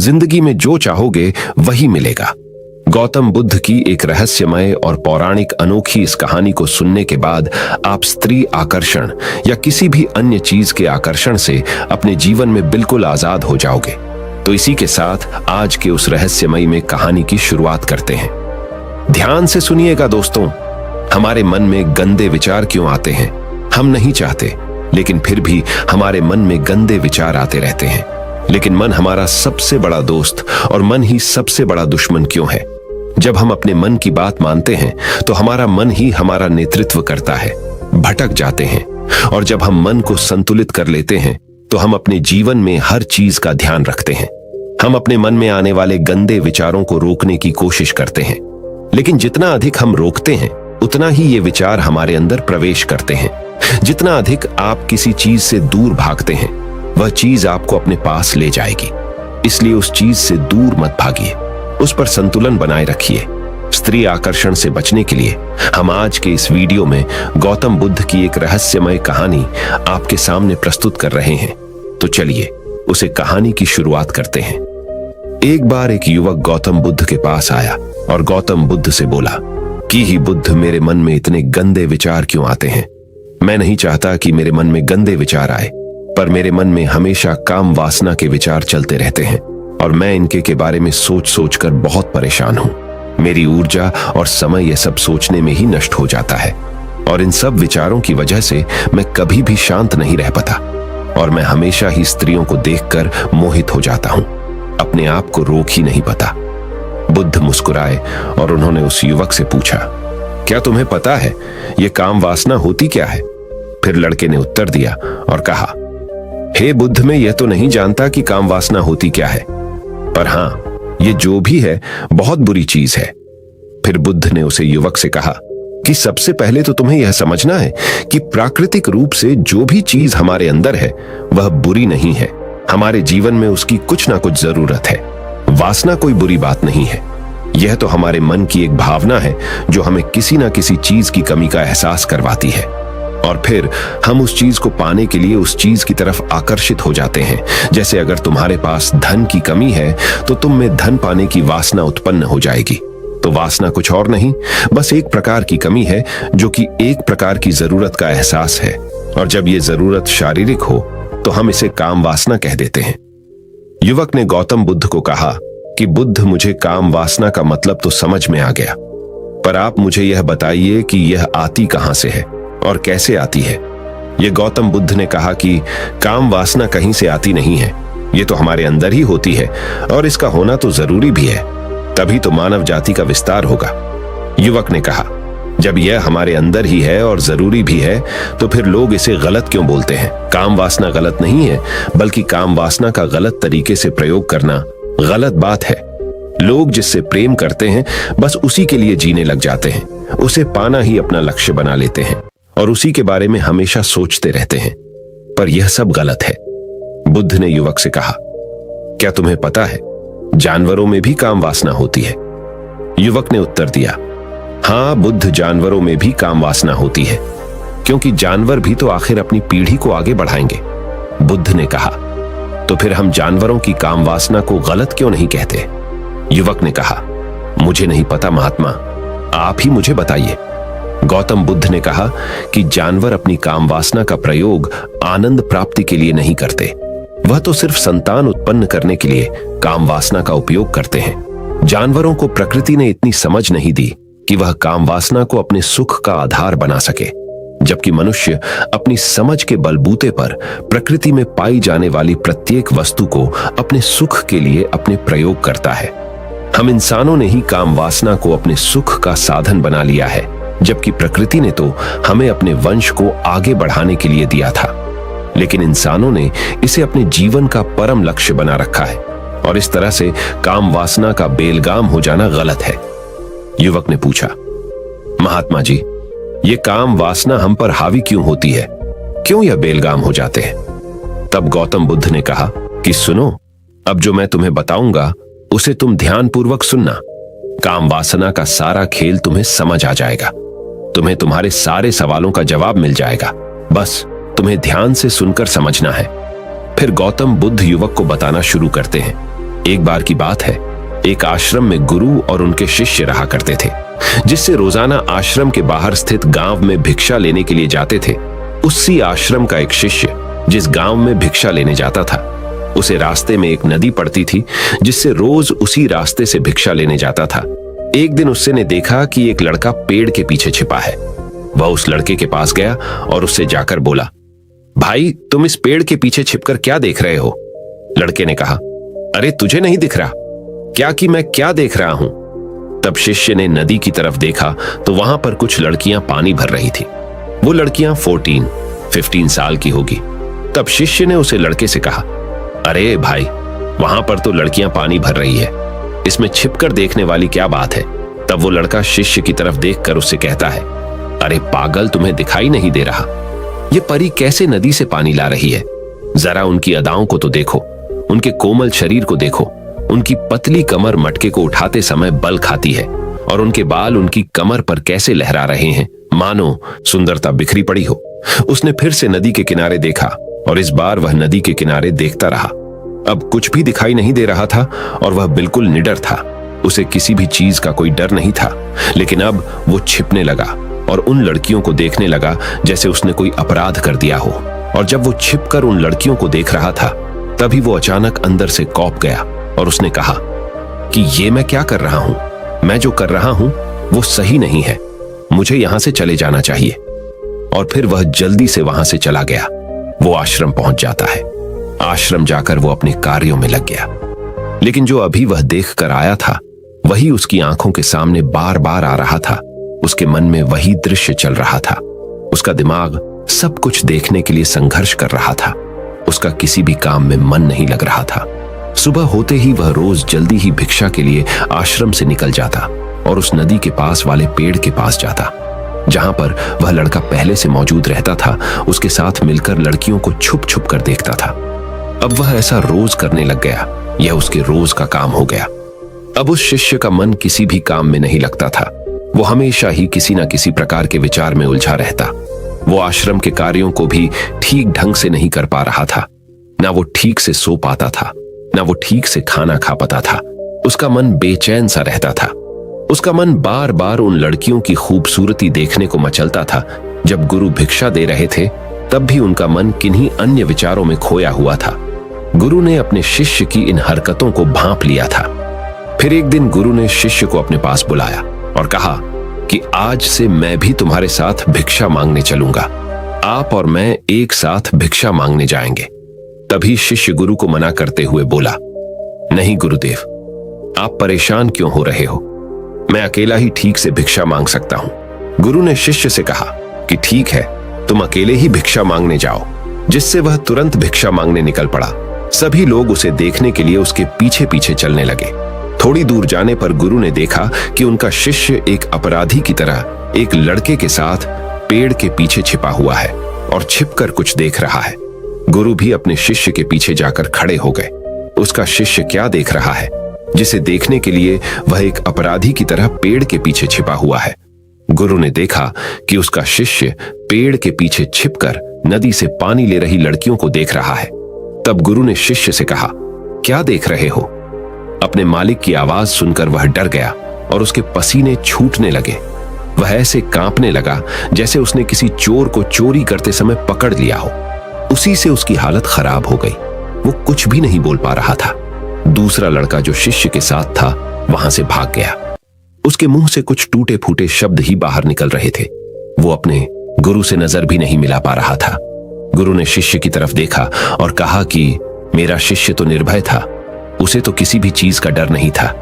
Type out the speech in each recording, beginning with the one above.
जिंदगी में जो चाहोगे वही मिलेगा। गौतम बुद्ध की एक रहस्यमय और पौराणिक अनोखी इस कहानी को सुनने के बाद आप स्त्री आकर्षण या किसी भी अन्य चीज के आकर्षण से अपने जीवन में बिल्कुल आजाद हो जाओगे। तो इसी के साथ आज के उस रहस्यमयी में कहानी की शुरुआत करते हैं। ध्यान से सुनिएगा दोस्तों। हमारे मन में गंदे विचार क्यों आते हैं? हम नहीं चाहते, लेकिन फिर भी हमारे मन में गंदे विचार आते रहते हैं। लेकिन मन हमारा सबसे बड़ा दोस्त और मन ही सबसे बड़ा दुश्मन क्यों है? जब हम अपने मन की बात मानते हैं तो हमारा मन ही हमारा नेतृत्व करता है। भटक जाते हैं, और जब हम मन को संतुलित कर लेते हैं तो हम अपने जीवन में हर चीज का ध्यान रखते हैं। हम अपने मन में आने वाले गंदे विचारों को रोकने की कोशिश करते हैं, लेकिन जितना अधिक हम रोकते हैं उतना ही ये विचार हमारे अंदर प्रवेश करते हैं। जितना अधिक आप किसी चीज से दूर भागते हैं, वह चीज आपको अपने पास ले जाएगी। इसलिए उस चीज से दूर मत भागिए, उस पर संतुलन बनाए रखिए। स्त्री आकर्षण से बचने के लिए हम आज के इस वीडियो में गौतम बुद्ध की एक रहस्यमय कहानी आपके सामने प्रस्तुत कर रहे हैं। तो चलिए उसे कहानी की शुरुआत करते हैं। एक बार एक युवक गौतम बुद्ध के पास आया और गौतम बुद्ध से बोला कि ही बुद्ध, मेरे मन में इतने गंदे विचार क्यों आते हैं? मैं नहीं चाहता कि मेरे मन में गंदे विचार आए, पर मेरे मन में हमेशा काम वासना के विचार चलते रहते हैं और मैं इनके के बारे में सोच सोच कर बहुत परेशान हूं। मेरी ऊर्जा और समय ये सब सोचने में ही नष्ट हो जाता है, और इन सब विचारों की वजह से मैं कभी भी शांत नहीं रह पाता, और मैं हमेशा ही स्त्रियों को देखकर मोहित हो जाता हूं। अपने आप को रोक ही नहीं पाता। बुद्ध मुस्कुराए और उन्होंने उस युवक से पूछा, क्या तुम्हें पता है ये काम वासना होती क्या है? फिर लड़के ने उत्तर दिया और कहा, हे बुद्ध, मैं यह तो नहीं जानता कि काम वासना होती क्या है, पर हां, ये जो भी है बहुत बुरी चीज है। फिर बुद्ध ने उसे युवक से कहा कि सबसे पहले तो तुम्हें यह समझना है कि प्राकृतिक रूप से जो भी चीज हमारे अंदर है वह बुरी नहीं है। हमारे जीवन में उसकी कुछ ना कुछ जरूरत है। वासना कोई बुरी बात नहीं है। यह तो हमारे मन की एक भावना है जो हमें किसी ना किसी चीज की कमी का एहसास करवाती है, और फिर हम उस चीज को पाने के लिए उस चीज की तरफ आकर्षित हो जाते हैं। जैसे अगर तुम्हारे पास धन की कमी है तो तुम में धन पाने की वासना उत्पन्न हो जाएगी। तो वासना कुछ और नहीं, बस एक प्रकार की कमी है जो कि एक प्रकार की जरूरत का एहसास है, और जब ये जरूरत शारीरिक हो तो हम इसे काम वासना कह देते हैं। युवक ने गौतम बुद्ध को कहा कि बुद्ध, मुझे काम वासना का मतलब तो समझ में आ गया, पर आप मुझे यह बताइए कि यह आती कहां से है और कैसे आती है? यह गौतम बुद्ध ने कहा कि काम वासना कहीं से आती नहीं है, ये तो हमारे अंदर ही होती है, और इसका होना तो जरूरी भी है, तभी तो मानव जाति का विस्तार होगा। युवक ने कहा, जब यह हमारे अंदर ही है और जरूरी भी है तो फिर लोग इसे गलत क्यों बोलते हैं? काम वासना गलत नहीं है, बल्कि काम वासना का गलत तरीके से प्रयोग करना गलत बात है। लोग जिससे प्रेम करते हैं बस उसी के लिए जीने लग जाते हैं, उसे पाना ही अपना लक्ष्य बना लेते हैं और उसी के बारे में हमेशा सोचते रहते हैं, पर यह सब गलत है। बुद्ध ने युवक से कहा, क्या तुम्हें पता है जानवरों में भी काम वासना होती है? युवक ने उत्तर दिया, हाँ बुद्ध, जानवरों में भी काम वासना होती है, क्योंकि जानवर भी तो आखिर अपनी पीढ़ी को आगे बढ़ाएंगे। बुद्ध ने कहा, तो फिर हम जानवरों की काम वासना को गलत क्यों नहीं कहते? युवक ने कहा, मुझे नहीं पता महात्मा, आप ही मुझे बताइए। गौतम बुद्ध ने कहा कि जानवर अपनी काम वासना का प्रयोग आनंद प्राप्ति के लिए नहीं करते, वह तो सिर्फ संतान उत्पन्न करने के लिए काम वासना का उपयोग करते हैं। जानवरों को प्रकृति ने इतनी समझ नहीं दी कि वह काम वासना को अपने सुख का आधार बना सके, जबकि मनुष्य अपनी समझ के बलबूते पर प्रकृति में पाई जाने वाली प्रत्येक वस्तु को अपने सुख के लिए अपने प्रयोग करता है। हम इंसानों ने ही काम वासना को अपने सुख का साधन बना लिया है, जबकि प्रकृति ने तो हमें अपने वंश को आगे बढ़ाने के लिए दिया था। लेकिन इंसानों ने इसे अपने जीवन का परम लक्ष्य बना रखा है, और इस तरह से काम वासना का बेलगाम हो जाना गलत है। युवक ने पूछा, महात्मा जी, ये काम वासना हम पर हावी क्यों होती है? क्यों यह बेलगाम हो जाते हैं? तब गौतम बुद्ध ने कहा कि सुनो, अब जो मैं तुम्हें बताऊंगा उसे तुम ध्यानपूर्वक सुनना। काम वासना का सारा खेल तुम्हें समझ आ जाएगा, तुम्हें तुम्हारे सारे सवालों का जवाब मिल जाएगा, बस तुम्हें ध्यान से सुनकर समझना है। फिर गौतम बुद्ध युवक को बताना शुरू करते हैं एक बार की बात है, एक आश्रम में गुरु और उनके शिष्य रहा करते थे, जिससे रोजाना आश्रम के बाहर स्थित गांव में भिक्षा लेने के लिए जाते थे। उसी आश्रम का एक शिष्य जिस गांव में भिक्षा लेने जाता था, उसे रास्ते में एक नदी पड़ती थी, जिससे रोज उसी रास्ते से भिक्षा लेने जाता था। एक दिन उसने देखा कि एक लड़का पेड़ के पीछे छिपा है। वह उस लड़के के पास गया और उससे जाकर बोला, भाई, तुम इस पेड़ के पीछे छिपकर क्या देख रहे हो? लड़के ने कहा, अरे तुझे नहीं दिख रहा क्या कि मैं क्या देख रहा हूं? तब शिष्य ने नदी की तरफ देखा तो वहां पर कुछ लड़कियां पानी भर रही थी। वो लड़कियां 14-15 साल की होगी। तब शिष्य ने उसे लड़के से कहा, अरे भाई, वहां पर तो लड़कियां पानी भर रही है, इसमें छिपकर देखने वाली क्या बात है? तब वो लड़का शिष्य की तरफ देखकर उससे कहता है, अरे पागल, तुम्हें दिखाई नहीं दे रहा? ये परी कैसे नदी से पानी ला रही है? जरा उनकी अदाओं को तो देखो, उनके कोमल शरीर को देखो। उनकी पतली कमर मटके को उठाते समय बल खाती है और उनके बाल उनकी कमर पर कैसे लहरा रहे हैं, मानो सुंदरता बिखरी पड़ी हो। उसने फिर से नदी के किनारे देखा और इस बार वह नदी के किनारे देखता रहा। अब कुछ भी दिखाई नहीं दे रहा था और वह बिल्कुल निडर था। उसे किसी भी चीज का कोई डर नहीं था, लेकिन अब वो छिपने लगा और उन लड़कियों को देखने लगा जैसे उसने कोई अपराध कर दिया हो। और जब वो छिपकर उन लड़कियों को देख रहा था, तभी वो अचानक अंदर से कौंप गया और उसने कहा कि ये मैं क्या कर रहा हूं? मैं जो कर रहा हूं वो सही नहीं है, मुझे यहां से चले जाना चाहिए। और फिर वह जल्दी से वहां से चला गया। वो आश्रम पहुंच जाता है। आश्रम जाकर वो अपने कार्यों में लग गया, लेकिन जो अभी वह देख कर आया था वही उसकी आंखों के सामने बार बार आ रहा था। उसके मन में वही दृश्य चल रहा था। उसका दिमाग सब कुछ देखने के लिए संघर्ष कर रहा था। उसका किसी भी काम में मन नहीं लग रहा था। सुबह होते ही वह रोज जल्दी ही भिक्षा के लिए आश्रम से निकल जाता और उस नदी के पास वाले पेड़ के पास जाता, जहां पर वह लड़का पहले से मौजूद रहता था। उसके साथ मिलकर लड़कियों को छुप छुप कर देखता था। अब वह ऐसा रोज करने लग गया। यह उसके रोज का काम हो गया। अब उस शिष्य का मन किसी भी काम में नहीं लगता था। वो हमेशा ही किसी न किसी प्रकार के विचार में उलझा रहता। वो आश्रम के कार्यों को भी ठीक ढंग से नहीं कर पा रहा था। ना वो ठीक से सो पाता था, ना वो ठीक से खाना खा पाता था। उसका मन बेचैन सा रहता था। उसका मन बार बार उन लड़कियों की खूबसूरती देखने को मचलता था। जब गुरु भिक्षा दे रहे थे, तब भी उनका मन किन्हीं अन्य विचारों में खोया हुआ था। गुरु ने अपने शिष्य की इन हरकतों को भांप लिया था। फिर एक दिन गुरु ने शिष्य को अपने पास बुलाया और कहा कि आज से मैं भी तुम्हारे साथ भिक्षा मांगने चलूंगा। आप और मैं एक साथ भिक्षा मांगने जाएंगे। तभी शिष्य गुरु को मना करते हुए बोला, नहीं गुरुदेव, आप परेशान क्यों हो रहे हो? मैं अकेला ही ठीक से भिक्षा मांग सकता हूं। गुरु ने शिष्य से कहा कि ठीक है, तुम अकेले ही भिक्षा मांगने जाओ, जिससे वह तुरंत भिक्षा मांगने निकल पड़ा। सभी लोग उसे देखने के लिए उसके पीछे पीछे चलने लगे। थोड़ी दूर जाने पर गुरु ने देखा कि उनका शिष्य एक अपराधी की तरह एक लड़के के साथ पेड़ के पीछे छिपा हुआ है और छिपकर कुछ देख रहा है। गुरु भी अपने शिष्य के पीछे जाकर खड़े हो गए। उसका शिष्य क्या देख रहा है, जिसे देखने के लिए वह एक अपराधी की तरह पेड़ के पीछे छिपा हुआ है? गुरु ने देखा कि उसका शिष्य पेड़ के पीछे छिपकर नदी से पानी ले रही लड़कियों को देख रहा है। तब गुरु ने शिष्य से कहा, क्या देख रहे हो? अपने मालिक की आवाज सुनकर वह डर गया और उसके पसीने छूटने लगे। वह ऐसे कांपने लगा जैसे उसने किसी चोर को चोरी करते समय पकड़ लिया हो। उसी से उसकी हालत खराब हो गई। वो कुछ भी नहीं बोल पा रहा था। दूसरा लड़का जो शिष्य के साथ था वहां से भाग गया। उसके मुंह से कुछ टूटे फूटे शब्द ही बाहर निकल रहे थे। वो अपने गुरु से नजर भी नहीं मिला पा रहा था। गुरु ने शिष्य की तरफ देखा और कहा कि मेरा शिष्य तो निर्भय था, उसे तो किसी भी चीज का डर नहीं था,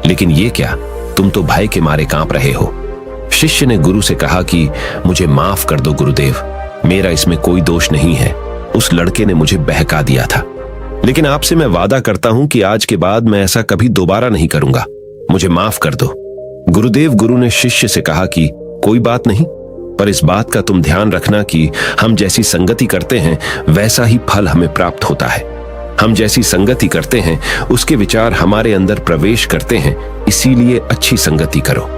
लेकिन ये क्या, तुम तो भय के मारे कांप रहे हो। शिष्य ने गुरु से कहा कि मुझे माफ कर दो गुरुदेव, मेरा इसमें कोई दोष नहीं है। उस लड़के ने मुझे बहका दिया था, लेकिन आपसे मैं वादा करता हूं कि आज के बाद मैं ऐसा कभी दोबारा नहीं करूंगा। मुझे माफ कर दो गुरुदेव। गुरु ने शिष्य से कहा कि कोई बात नहीं, पर इस बात का तुम ध्यान रखना कि हम जैसी संगति करते हैं वैसा ही फल हमें प्राप्त होता है। हम जैसी संगति करते हैं उसके विचार हमारे अंदर प्रवेश करते हैं, इसीलिए अच्छी संगति करो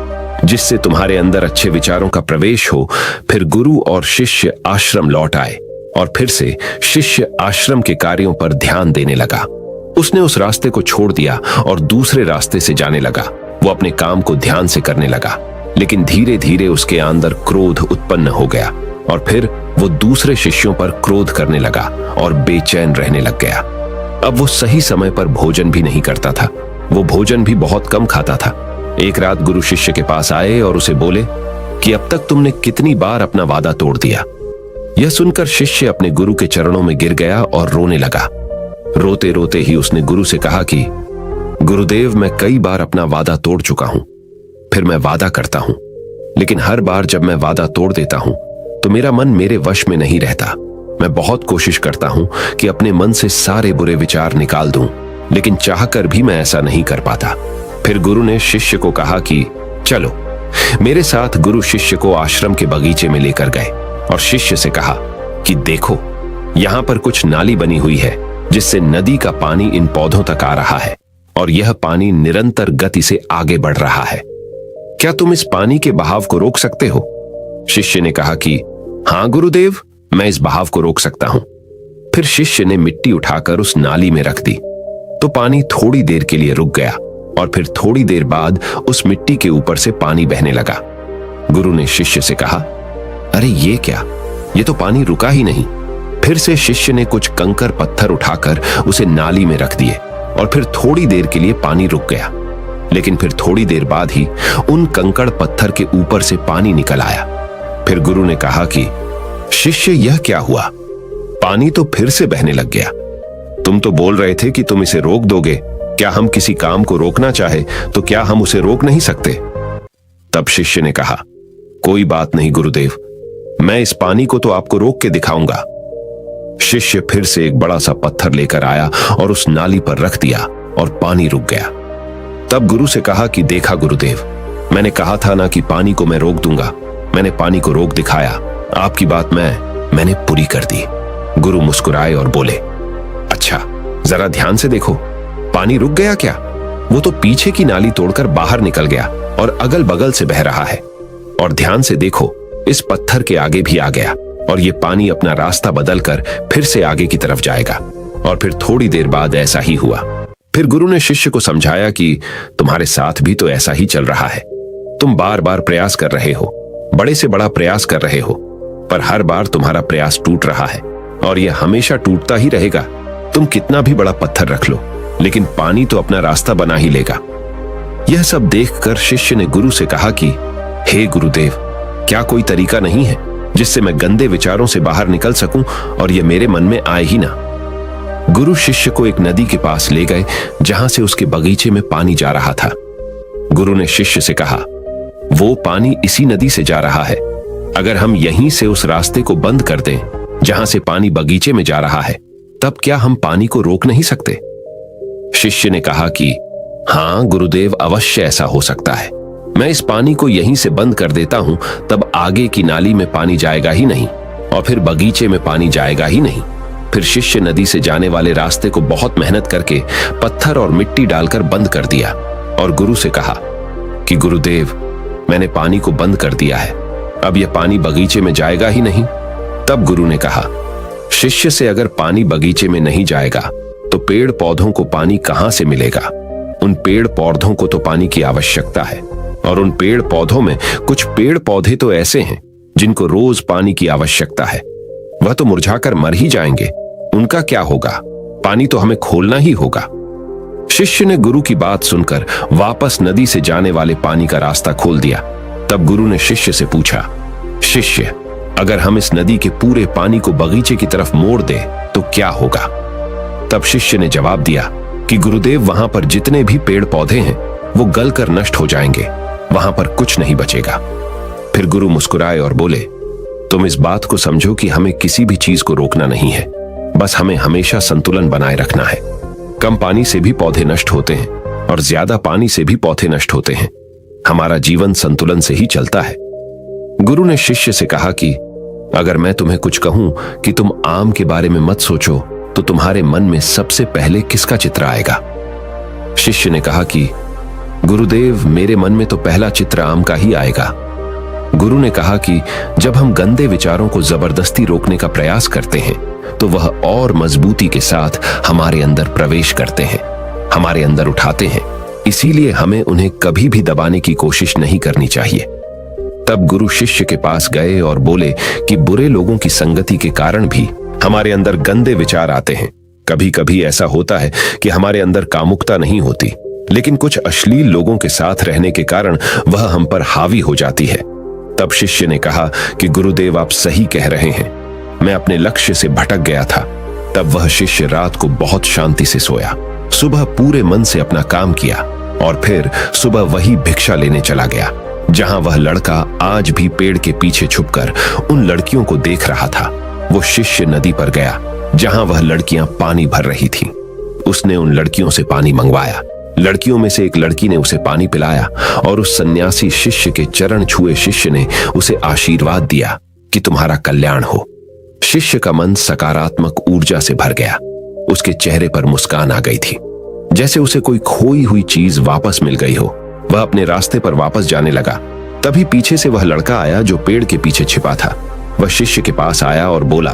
जिससे तुम्हारे अंदर अच्छे विचारों का प्रवेश हो। फिर गुरु और शिष्य आश्रम लौट आए और फिर से शिष्य आश्रम के कार्यों पर ध्यान देने लगा। उसने उस रास्ते को छोड़ दिया और दूसरे रास्ते से जाने लगा। वो अपने काम को ध्यान से करने लगा, लेकिन धीरे धीरे उसके अंदर क्रोध उत्पन्न हो गया और फिर वो दूसरे शिष्यों पर क्रोध करने लगा और बेचैन रहने लग गया। अब वो सही समय पर भोजन भी नहीं करता था। वो भोजन भी बहुत कम खाता था। एक रात गुरु शिष्य के पास आए और उसे बोले कि अब तक तुमने कितनी बार अपना वादा तोड़ दिया। यह सुनकर शिष्य अपने गुरु के चरणों में गिर गया और रोने लगा। रोते रोते ही उसने गुरु से कहा कि गुरुदेव, मैं कई बार अपना वादा तोड़ चुका हूं। फिर मैं वादा करता हूं, लेकिन हर बार जब मैं वादा तोड़ देता हूं तो मेरा मन मेरे वश में नहीं रहता। मैं बहुत कोशिश करता हूं कि अपने मन से सारे बुरे विचार निकाल दूं, लेकिन चाहकर भी मैं ऐसा नहीं कर पाता। फिर गुरु ने शिष्य को कहा कि चलो मेरे साथ। गुरु शिष्य को आश्रम के बगीचे में लेकर गए और शिष्य से कहा कि देखो, यहां पर कुछ नाली बनी हुई है जिससे नदी का पानी इन पौधों तक आ रहा है और यह पानी निरंतर गति से आगे बढ़ रहा है। क्या तुम इस पानी के बहाव को रोक सकते हो? शिष्य ने कहा कि हां गुरुदेव, मैं इस बहाव को रोक सकता हूं। फिर शिष्य ने मिट्टी उठाकर उस नाली में रख दी तो पानी थोड़ी देर के लिए रुक गया और फिर थोड़ी देर बाद उस मिट्टी के ऊपर से पानी बहने लगा। गुरु ने शिष्य से कहा, अरे ये क्या, ये तो पानी रुका ही नहीं। फिर से शिष्य ने कुछ कंकर पत्थर उठाकर उसे नाली में रख दिए और फिर थोड़ी देर के लिए पानी रुक गया, लेकिन फिर थोड़ी देर बाद ही उन कंकड़ पत्थर के ऊपर से पानी निकल आया। फिर गुरु ने कहा कि शिष्य, यह क्या हुआ? पानी तो फिर से बहने लग गया। तुम तो बोल रहे थे कि तुम इसे रोक दोगे। क्या हम किसी काम को रोकना चाहे तो क्या हम उसे रोक नहीं सकते? तब शिष्य ने कहा, कोई बात नहीं गुरुदेव, मैं इस पानी को तो आपको रोक के दिखाऊंगा। शिष्य फिर से एक बड़ा सा पत्थर लेकर आया और उस नाली पर रख दिया और पानी रुक गया। तब गुरु से कहा कि देखा गुरुदेव, मैंने कहा था ना कि पानी को मैं रोक दूंगा। मैंने पानी को रोक दिखाया। आपकी बात मैंने पूरी कर दी। गुरु मुस्कुराए और बोले, अच्छा, जरा ध्यान से देखो, पानी रुक गया क्या? वो तो पीछे की नाली तोड़कर बाहर निकल गया और अगल बगल से बह रहा है। और ध्यान से देखो, इस पत्थर के आगे भी आ गया और ये पानी अपना रास्ता बदलकर फिर से आगे की तरफ जाएगा। और फिर थोड़ी देर बाद ऐसा ही हुआ। फिर गुरु ने शिष्य को समझाया कि तुम्हारे साथ भी तो ऐसा ही चल रहा है। तुम बार बार प्रयास कर रहे हो, बड़े से बड़ा प्रयास कर रहे हो, पर हर बार तुम्हारा प्रयास टूट रहा है और यह हमेशा टूटता ही रहेगा। तुम कितना भी बड़ा पत्थर रख लो, लेकिन पानी तो अपना रास्ता बना ही लेगा। यह सब देखकर शिष्य ने गुरु से कहा कि हे गुरुदेव, क्या कोई तरीका नहीं है जिससे मैं गंदे विचारों से बाहर निकल सकूं और यह मेरे मन में आए ही ना? गुरु शिष्य को एक नदी के पास ले गए जहां से उसके बगीचे में पानी जा रहा था। गुरु ने शिष्य से कहा, वो पानी इसी नदी से जा रहा है। अगर हम यहीं से उस रास्ते को बंद कर दें जहां से पानी बगीचे में जा रहा है, तब क्या हम पानी को रोक नहीं सकते? शिष्य ने कहा कि हां गुरुदेव, अवश्य ऐसा हो सकता है। मैं इस पानी को यहीं से बंद कर देता हूं, तब आगे की नाली में पानी जाएगा ही नहीं और फिर बगीचे में पानी जाएगा ही नहीं। फिर शिष्य नदी से जाने वाले रास्ते को बहुत मेहनत करके पत्थर और मिट्टी डालकर बंद कर दिया और गुरु से कहा कि गुरुदेव, मैंने पानी को बंद कर दिया है, अब यह पानी बगीचे में जाएगा ही नहीं। तब गुरु ने कहा, शिष्य से अगर पानी बगीचे में नहीं जाएगा तो पेड़ पौधों को पानी कहां से मिलेगा? उन पेड़ पौधों को तो पानी की आवश्यकता है और उन पेड़ पौधों में कुछ पेड़ पौधे तो ऐसे हैं जिनको रोज पानी की आवश्यकता है। वह तो मुरझाकर मर ही जाएंगे, उनका क्या होगा? पानी तो हमें खोलना ही होगा। शिष्य ने गुरु की बात सुनकर वापस नदी से जाने वाले पानी का रास्ता खोल दिया। तब गुरु ने शिष्य से पूछा, शिष्य, अगर हम इस नदी के पूरे पानी को बगीचे की तरफ मोड़ दें तो क्या होगा? तब शिष्य ने जवाब दिया कि गुरुदेव, वहां पर जितने भी पेड़ पौधे हैं वो गलकर नष्ट हो जाएंगे, वहां पर कुछ नहीं बचेगा। फिर गुरु मुस्कुराए और बोले, तुम इस बात को समझो कि हमें किसी भी चीज को रोकना नहीं है, बस हमें हमेशा संतुलन बनाए रखना है। कम पानी से भी पौधे नष्ट होते हैं और ज्यादा पानी से भी पौधे नष्ट होते हैं। हमारा जीवन संतुलन से ही चलता है। गुरु ने शिष्य से कहा कि अगर मैं तुम्हें कुछ कहूं कि तुम आम के बारे में मत सोचो तो तुम्हारे मन में सबसे पहले किसका चित्र आएगा? शिष्य ने कहा कि गुरुदेव, मेरे मन में तो पहला चित्र आम का ही आएगा। गुरु ने कहा कि जब हम गंदे विचारों को जबरदस्ती रोकने का प्रयास करते हैं तो वह और मजबूती के साथ हमारे अंदर प्रवेश करते हैं, हमारे अंदर उठाते हैं। इसीलिए हमें उन्हें कभी भी दबाने की कोशिश नहीं करनी चाहिए। तब गुरु शिष्य के पास गए और बोले कि बुरे लोगों की संगति के कारण भी हमारे अंदर गंदे विचार आते हैं। कभी कभी ऐसा होता है कि हमारे अंदर कामुकता नहीं होती, लेकिन कुछ अश्लील लोगों के साथ रहने के कारण वह हम पर हावी हो जाती है। तब शिष्य ने कहा कि गुरुदेव, आप सही कह रहे हैं, मैं अपने लक्ष्य से भटक गया था। तब वह शिष्य रात को बहुत शांति से सोया, सुबह पूरे मन से अपना काम किया और फिर सुबह वही भिक्षा लेने चला गया जहां वह लड़का आज भी पेड़ के पीछे छुपकर उन लड़कियों को देख रहा था। वो शिष्य नदी पर गया जहां वह लड़कियां पानी भर रही थीं। उसने उन लड़कियों से पानी मंगवाया। लड़कियों में से एक लड़की ने उसे पानी पिलाया और उस सन्यासी शिष्य के चरण छुए शिष्य ने उसे आशीर्वाद दिया कि तुम्हारा कल्याण हो। शिष्य का मन सकारात्मक ऊर्जा से भर गया। उसके चेहरे पर मुस्कान आ गई थी, जैसे उसे कोई खोई हुई चीज वापस मिल गई हो। वह अपने रास्ते पर वापस जाने लगा। तभी पीछे से वह लड़का आया जो पेड़ के पीछे छिपा था। वह शिष्य के पास आया और बोला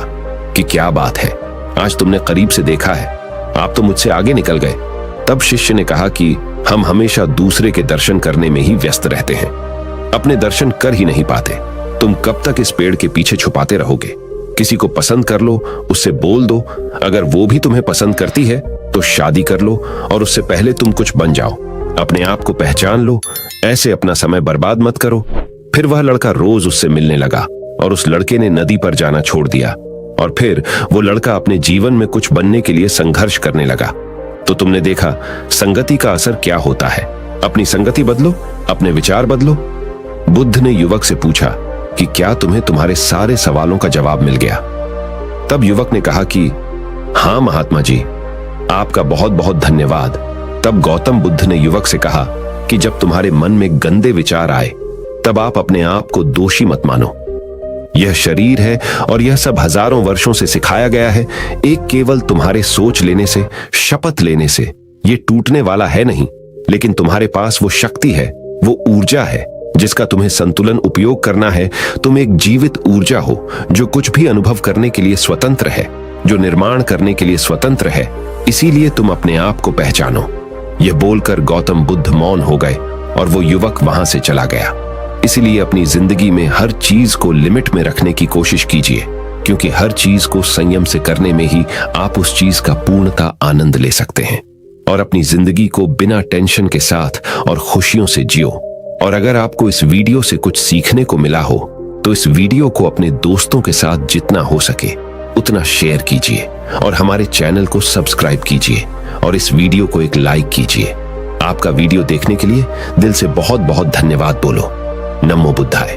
कि क्या बात है, आज तुमने करीब से देखा है, आप तो मुझसे आगे निकल गए। तब शिष्य ने कहा कि हम हमेशा दूसरे के दर्शन करने में ही व्यस्त रहते हैं, अपने दर्शन कर ही नहीं पाते। तुम कब तक इस पेड़ के पीछे छुपाते रहोगे? किसी को पसंद कर लो, उससे बोल दो। अगर वो भी तुम्हें पसंद करती है तो शादी कर लो और उससे पहले तुम कुछ बन जाओ। अपने आप को पहचान लो, ऐसे अपना समय बर्बाद मत करो। फिर वह लड़का रोज उससे मिलने लगा और उस लड़के ने नदी पर जाना छोड़ दिया और फिर वो लड़का अपने जीवन में कुछ बनने के लिए संघर्ष करने लगा। तो तुमने देखा संगति का असर क्या होता है। अपनी संगति बदलो, अपने विचार बदलो। बुद्ध ने युवक से पूछा कि क्या तुम्हें तुम्हारे सारे सवालों का जवाब मिल गया? तब युवक ने कहा कि हाँ महात्मा जी, आपका बहुत बहुत धन्यवाद। तब गौतम बुद्ध ने युवक से कहा कि जब तुम्हारे मन में गंदे विचार आए तब आप अपने आप को दोषी मत मानो। यह शरीर है और यह सब हजारों वर्षों से सिखाया गया है। एक केवल तुम्हारे सोच लेने से, शपथ लेने से ये टूटने वाला है नहीं, लेकिन तुम्हारे पास वो शक्ति है, वो ऊर्जा है जिसका तुम्हें संतुलन उपयोग करना है। तुम एक जीवित ऊर्जा हो जो कुछ भी अनुभव करने के लिए स्वतंत्र है, जो निर्माण करने के लिए स्वतंत्र है। इसीलिए तुम अपने आप को पहचानो। यह बोलकर गौतम बुद्ध मौन हो गए और वो युवक वहां से चला गया। इसलिए अपनी जिंदगी में हर चीज को लिमिट में रखने की कोशिश कीजिए, क्योंकि हर चीज को संयम से करने में ही आप उस चीज का पूर्णता आनंद ले सकते हैं और अपनी जिंदगी को बिना टेंशन के साथ और खुशियों से जियो। और अगर आपको इस वीडियो से कुछ सीखने को मिला हो तो इस वीडियो को अपने दोस्तों के साथ जितना हो सके उतना शेयर कीजिए और हमारे चैनल को सब्सक्राइब कीजिए और इस वीडियो को एक लाइक कीजिए। आपका वीडियो देखने के लिए दिल से बहुत बहुत धन्यवाद बोलो। नमो बुद्धाय।